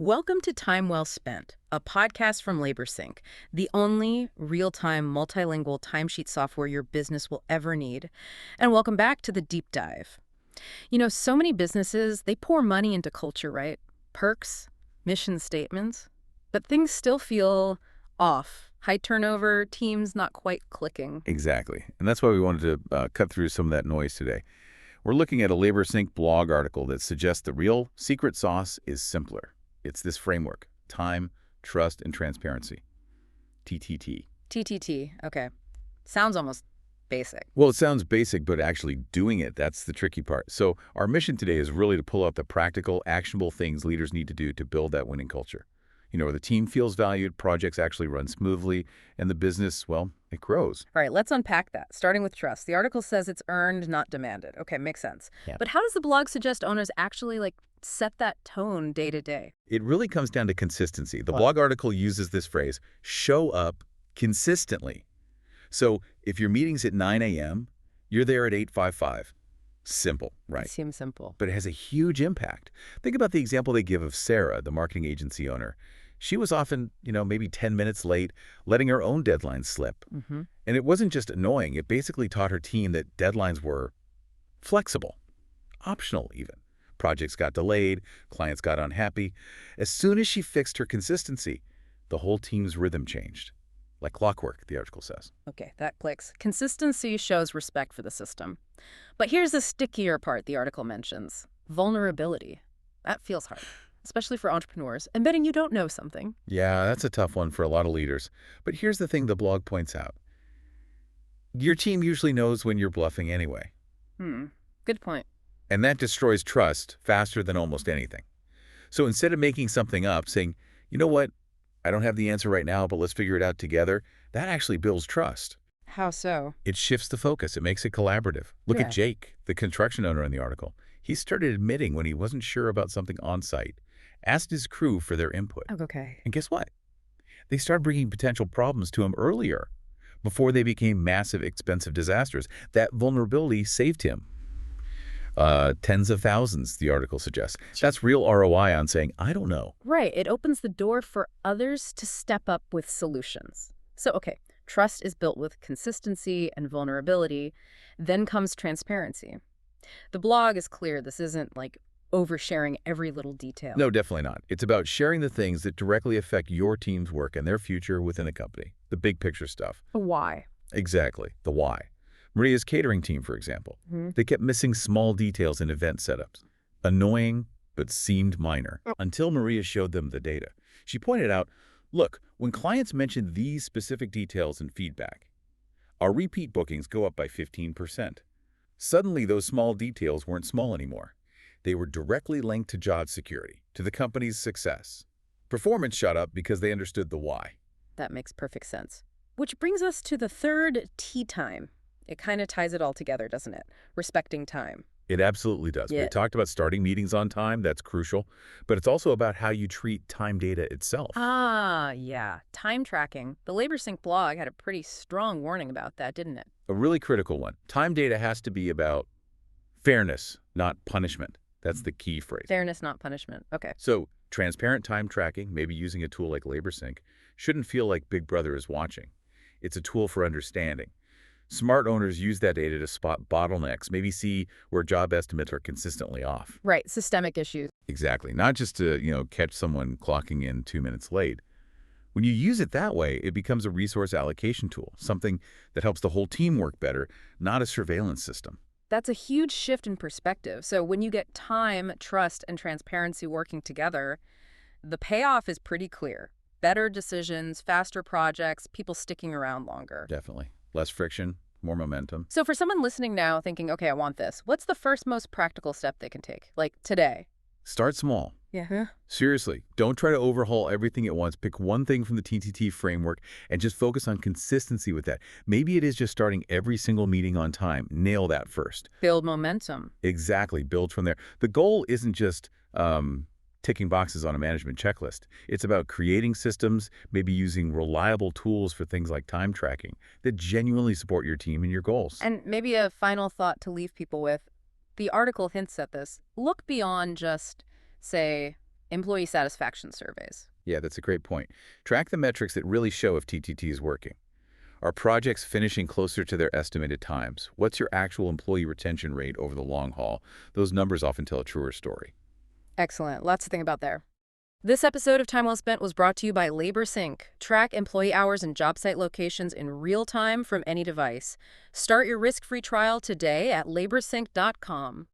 Welcome to Time Well Spent, a podcast from LaborSync, the only real-time multilingual timesheet software your business will ever need. And welcome back to the deep dive. So many businesses, they pour money into culture, right? Perks, mission statements, but things still feel off. High turnover, teams not quite clicking. Exactly. And that's why we wanted to cut through some of that noise today. We're looking at a LaborSync blog article that suggests the real secret sauce is simpler. It's this framework: time, trust, and transparency. TTT. TTT, okay. Sounds almost basic. Well, it sounds basic, but actually doing it, that's the tricky part. So our mission today is really to pull out the practical, actionable things leaders need to do to build that winning culture. Where the team feels valued, projects actually run smoothly, and the business, well, it grows. All right, let's unpack that, starting with trust. The article says it's earned, not demanded. Okay, makes sense. Yeah. But how does the blog suggest owners actually, set that tone day to day? It really comes down to consistency. The blog article uses this phrase, show up consistently. So if your meeting's at 9 a.m., you're there at 8:55. Simple, right? It seems simple. But it has a huge impact. Think about the example they give of Sarah, the marketing agency owner. She was often, maybe 10 minutes late, letting her own deadlines slip. Mm-hmm. And it wasn't just annoying. It basically taught her team that deadlines were flexible, optional even. Projects got delayed, clients got unhappy. As soon as she fixed her consistency, the whole team's rhythm changed. Like clockwork, the article says. Okay, that clicks. Consistency shows respect for the system. But here's the stickier part the article mentions: vulnerability. That feels hard, especially for entrepreneurs, admitting you don't know something. Yeah, that's a tough one for a lot of leaders. But here's the thing the blog points out. Your team usually knows when you're bluffing anyway. Good point. And that destroys trust faster than almost anything. So instead of making something up, saying, you know what, I don't have the answer right now, but let's figure it out together, that actually builds trust. How so? It shifts the focus. It makes it collaborative. Look at Jake, the construction owner in the article. He started admitting when he wasn't sure about something on site, asked his crew for their input. Okay. And guess what? They started bringing potential problems to him earlier, before they became massive, expensive disasters. That vulnerability saved him. Tens of thousands, the article suggests. That's real ROI on saying, I don't know. Right. It opens the door for others to step up with solutions. So, okay, trust is built with consistency and vulnerability. Then comes transparency. The blog is clear. This isn't like oversharing every little detail. No, definitely not. It's about sharing the things that directly affect your team's work and their future within the company. The big picture stuff. The why. Exactly. The why. Maria's catering team, for example. They kept missing small details in event setups. Annoying, but seemed minor, until Maria showed them the data. She pointed out, look, when clients mention these specific details in feedback, our repeat bookings go up by 15%. Suddenly, those small details weren't small anymore. They were directly linked to job security, to the company's success. Performance shot up because they understood the why. That makes perfect sense. Which brings us to the third T time. It kind of ties it all together, doesn't it? Respecting time. It absolutely does. Yeah. We talked about starting meetings on time. That's crucial. But it's also about how you treat time data itself. Yeah. Time tracking. The LaborSync blog had a pretty strong warning about that, didn't it? A really critical one. Time data has to be about fairness, not punishment. That's the key phrase. Fairness, not punishment. Okay. So transparent time tracking, maybe using a tool like LaborSync, shouldn't feel like Big Brother is watching. It's a tool for understanding. Smart owners use that data to spot bottlenecks, maybe see where job estimates are consistently off. Right. Systemic issues. Exactly. Not just to, catch someone clocking in 2 minutes late. When you use it that way, it becomes a resource allocation tool, something that helps the whole team work better, not a surveillance system. That's a huge shift in perspective. So when you get time, trust, and transparency working together, the payoff is pretty clear. Better decisions, faster projects, people sticking around longer. Definitely. Less friction, more momentum. So for someone listening now thinking, okay, I want this, what's the first most practical step they can take? Like today? Start small. Yeah. Seriously, don't try to overhaul everything at once. Pick one thing from the TTT framework and just focus on consistency with that. Maybe it is just starting every single meeting on time. Nail that first. Build momentum. Exactly. Build from there. The goal isn't just ticking boxes on a management checklist. It's about creating systems, maybe using reliable tools for things like time tracking that genuinely support your team and your goals. And maybe a final thought to leave people with. The article hints at this. Look beyond just, say, Employee satisfaction surveys. Yeah, that's a great point. Track the metrics that really show if TTT is working. Are projects finishing closer to their estimated times? What's your actual employee retention rate over the long haul? Those numbers often tell a truer story. Excellent. Lots to think about there. This episode of Time Well Spent was brought to you by LaborSync. Track employee hours and job site locations in real time from any device. Start your risk-free trial today at laborsync.com.